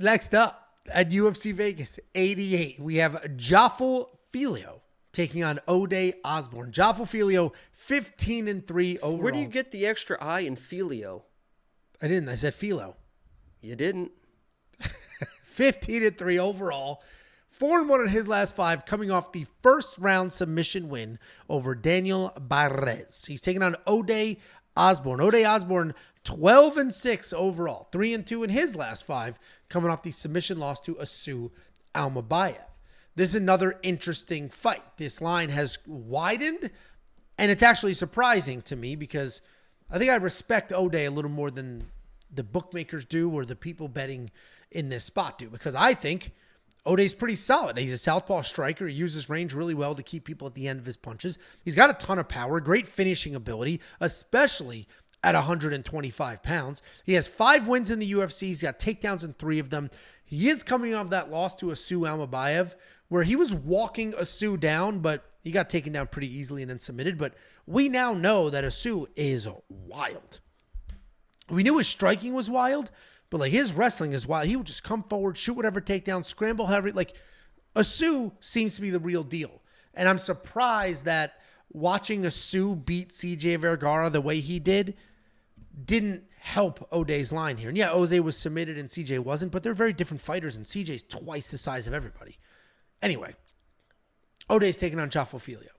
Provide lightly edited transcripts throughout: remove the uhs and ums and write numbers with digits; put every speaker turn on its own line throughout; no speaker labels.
Next up at UFC Vegas 88, we have Jafel Filho taking on Ode Osbourne. Jafel Filho, 15-3 overall.
Where do you get the extra I in Filio?
I didn't. I said Filho.
You didn't.
15-3 overall. 4-1 in his last 5, coming off the first round submission win over Daniel Barrez. He's taking on Ode Osbourne. Ode Osbourne, 12-6 overall. 3-2 in his last 5, coming off the submission loss to Asu Almabayev. This is another interesting fight. This line has widened, and it's actually surprising to me because I think I respect Ode a little more than the bookmakers do or the people betting in this spot do, because I think Ode's pretty solid. He's a southpaw striker. He uses range really well to keep people at the end of his punches. He's got a ton of power, great finishing ability, especially at 125 pounds. He has 5 wins in the UFC. He's got takedowns in 3 of them. He is coming off that loss to Asu Almabayev, where he was walking Asu down, but he got taken down pretty easily and then submitted. But we now know that Asu is wild. We knew his striking was wild, but like his wrestling is wild. He would just come forward, shoot whatever takedown, scramble heavy. Like Asu seems to be the real deal. And I'm surprised that watching Asu beat CJ Vergara the way he didn't help Ode's line here. And yeah, Ode was submitted and CJ wasn't, but they're very different fighters, and CJ's twice the size of everybody. Anyway, Ode's taking on Jafel Filho.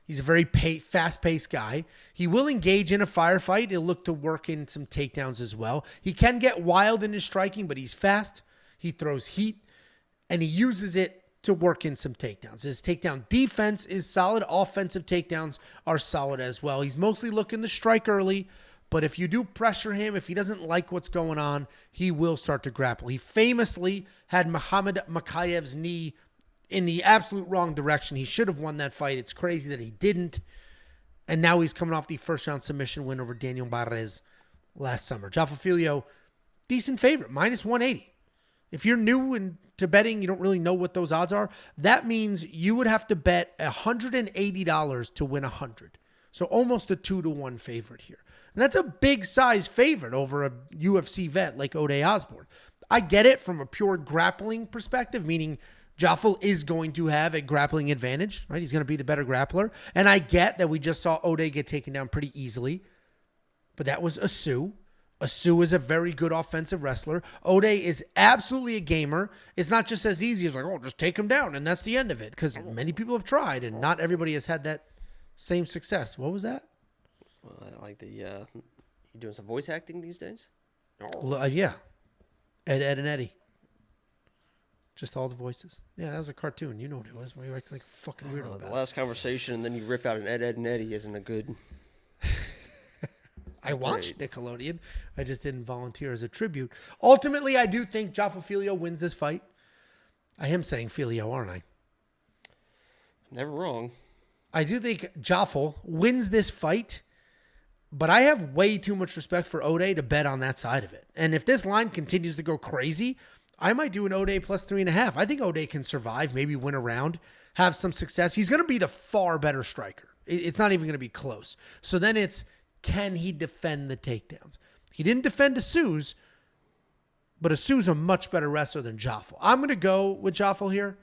He's a very fast-paced guy. He will engage in a firefight. He'll look to work in some takedowns as well. He can get wild in his striking, but he's fast. He throws heat, and he uses it to work in some takedowns. His takedown defense is solid. Offensive takedowns are solid as well. He's mostly looking to strike early, but if you do pressure him, if he doesn't like what's going on, he will start to grapple. He famously had Muhammad Makayev's knee in the absolute wrong direction. He should have won that fight. It's crazy that he didn't. And now he's coming off the first round submission win over Daniel Barrez last summer. Jafel Filho, decent favorite, -180. If you're new to betting, you don't really know what those odds are. That means you would have to bet $180 to win 100. So almost a 2-1 favorite here. And that's a big size favorite over a UFC vet like Ode Osbourne. I get it from a pure grappling perspective, meaning Jafel is going to have a grappling advantage, right? He's going to be the better grappler. And I get that we just saw Ode get taken down pretty easily. But that was Asu. Asu is a very good offensive wrestler. Ode is absolutely a gamer. It's not just as easy as like, oh, just take him down and that's the end of it. Because many people have tried and not everybody has had that same success. What was that?
Well, I like the, you doing some voice acting these days?
Yeah. Ed and Eddie. Just all the voices. Yeah, that was a cartoon. You know what it was. Why are you acting like a fucking weirdo about
the last conversation, and then you rip out an Ed and Eddie isn't a good...
I watched Nickelodeon. I just didn't volunteer as a tribute. Ultimately, I do think Jafel Filho wins this fight. I am saying Filho, aren't I?
Never wrong.
I do think Jafel wins this fight, but I have way too much respect for Ode to bet on that side of it. And if this line continues to go crazy, I might do an Ode plus 3.5. I think Ode can survive, maybe win a round, have some success. He's going to be the far better striker. It's not even going to be close. So then it's, can he defend the takedowns? He didn't defend Asu's, but Asu's a much better wrestler than Jafel. I'm going to go with Jafel here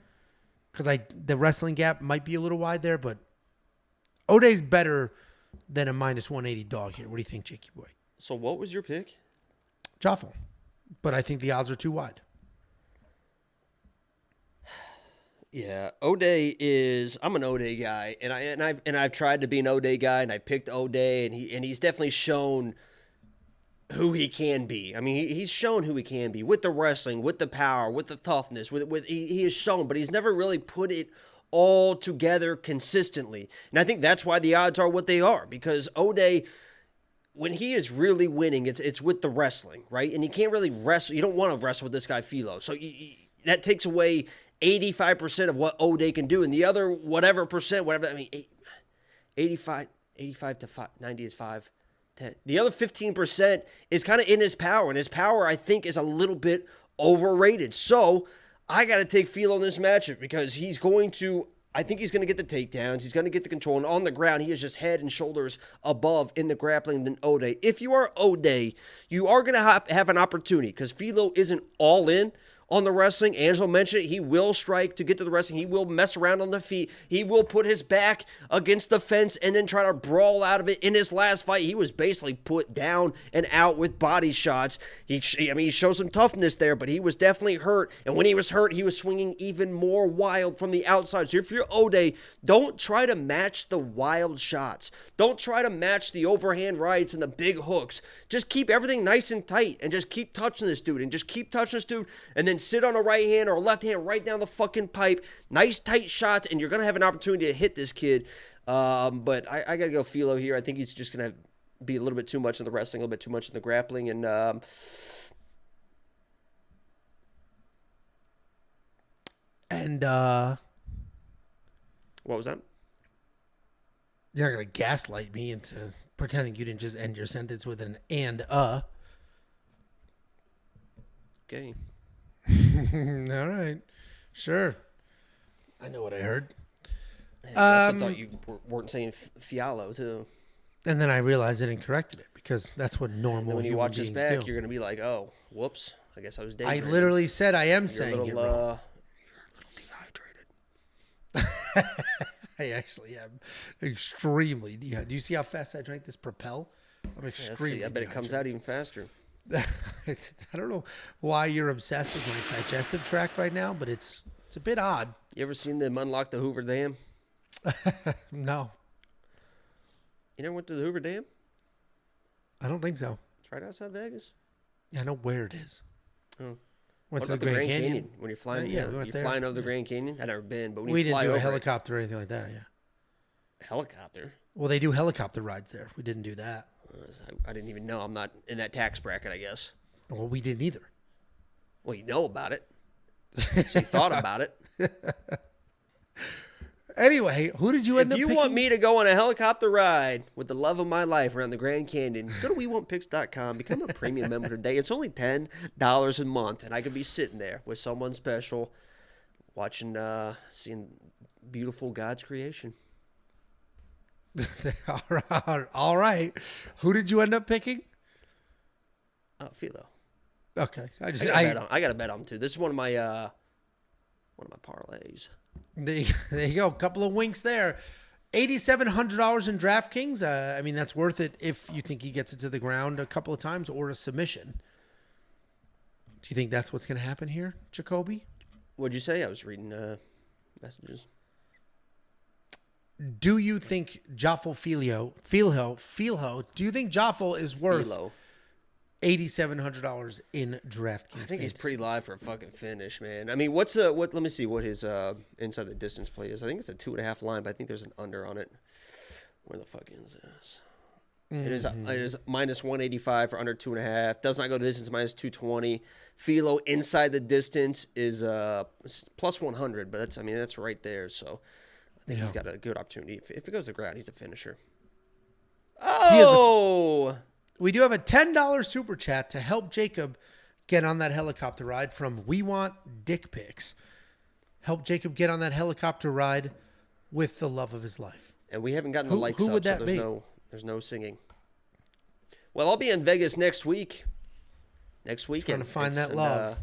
because the wrestling gap might be a little wide there, but Ode's better than a -180 dog here. What do you think, Jakey boy?
So what was your pick?
Jafel. But I think the odds are too wide.
Yeah, Ode is. I'm an Ode guy, and I've tried to be an Ode guy, and I picked Ode, and he's definitely shown who he can be. I mean, he's shown who he can be with the wrestling, with the power, with the toughness. He has shown, but he's never really put it all together consistently. And I think that's why the odds are what they are, because Ode, when he is really winning, it's with the wrestling, right? And he can't really wrestle. You don't want to wrestle with this guy Filho, so that takes away 85% of what Ode can do, and the other whatever percent, whatever, I mean, 85 to 90 is 5, 10. The other 15% is kind of in his power, and his power, I think, is a little bit overrated. So I got to take Filho in this matchup because I think he's going to get the takedowns. He's going to get the control, and on the ground, he is just head and shoulders above in the grappling than Ode. If you are Ode, you are going to have an opportunity because Filho isn't all in on the wrestling. Angelo mentioned it. He will strike to get to the wrestling. He will mess around on the feet. He will put his back against the fence and then try to brawl out of it. In his last fight, he was basically put down and out with body shots. He showed some toughness there, but he was definitely hurt. And when he was hurt, he was swinging even more wild from the outside. So if you're Ode, don't try to match the wild shots. Don't try to match the overhand rights and the big hooks. Just keep everything nice and tight and just keep touching this dude and then sit on a right hand or a left hand right down the fucking pipe. Nice tight shots, and you're going to have an opportunity to hit this kid. But I got to go Filho here. I think he's just going to be a little bit too much in the wrestling, a little bit too much in the grappling. And what was that?
You're not going to gaslight me into pretending you didn't just end your sentence with an and.
Okay.
All right. Sure. I know what I heard.
I also thought you weren't saying Fialo, too.
And then I realized it and corrected it because that's what normal
when you
human
watch this back,
do.
you're going to be like, oh, whoops. I guess I was daydreaming.
I literally said I am
You're
saying
a little,
it wrong.
You're a little dehydrated.
I actually am extremely dehydrated. Do you see how fast I drank this Propel? I'm extremely
I bet it comes out even faster.
I don't know why you're obsessed with my digestive tract right now, but it's a bit odd.
You ever seen them unlock the Hoover Dam?
No.
You never went to the Hoover Dam?
I don't think so.
It's right outside Vegas.
Yeah, I know where it is.
Oh.
Went
What
to the
about
Grand Canyon.
When you're flying,
Yeah, we went
you're
there.
flying over the Grand Canyon. I've never been, but when
We
you
didn't
fly
do a
over
helicopter or anything like that, yeah.
helicopter.
Well, they do helicopter rides there. We didn't do that.
I didn't even know. I'm not in that tax bracket, I guess.
Well, we didn't either.
Well, you know about it. So you thought about it.
Anyway, who did you end up
If you
picking?
want me to go on a helicopter ride with the love of my life around the Grand Canyon, go to WeWantPicks.com. Become a premium member today. It's only $10 a month, and I could be sitting there with someone special watching, seeing beautiful God's creation.
All right. Who did you end up picking?
Philo.
Okay.
I got to bet on him, too. This is one of my parlays.
There you go. A couple of winks there. $8,700 in DraftKings. I mean, that's worth it if you think he gets it to the ground a couple of times or a submission. Do you think that's what's going to happen here, Jacoby?
What'd you say? I was reading messages.
Do you think Jafel Filho, do you think Jafel is worth $8,700 in DraftKings?
I think he's pretty live for a fucking finish, man. I mean, let me see what his inside the distance play is. I think it's a 2.5 line, but I think there's an under on it. Where the fuck is this? It is minus 185 for under 2.5. Does not go the distance, minus 220. Filho inside the distance is plus 100, but that's right there. So I think he's got a good opportunity. If it goes to the ground, he's a finisher. Oh!
We do have a $10 super chat to help Jacob get on that helicopter ride from We Want Dick Pics. Help Jacob get on that helicopter ride with the love of his life.
And we haven't gotten the likes up,
so
there's no singing. Well, I'll be in Vegas next week. Next weekend.
Trying to find that love.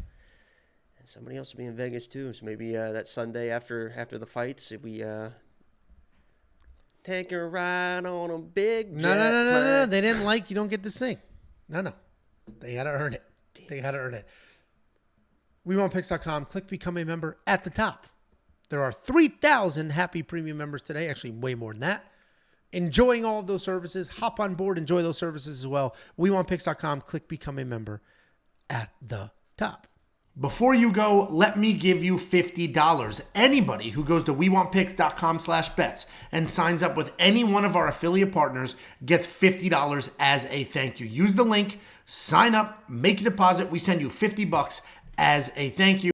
And somebody else will be in Vegas too. So maybe that Sunday after the fights, we take a ride on a big jet
No. They didn't like you don't get to sing. No. They got to earn it. They got to earn it. WeWantPicks.com. Click Become a Member at the top. There are 3,000 happy premium members today. Actually, way more than that. Enjoying all of those services. Hop on board. Enjoy those services as well. WeWantPicks.com. Click Become a Member at the top. Before you go, let me give you $50. Anybody who goes to WeWantPicks.com/bets and signs up with any one of our affiliate partners gets $50 as a thank you. Use the link, sign up, make a deposit. We send you $50 as a thank you.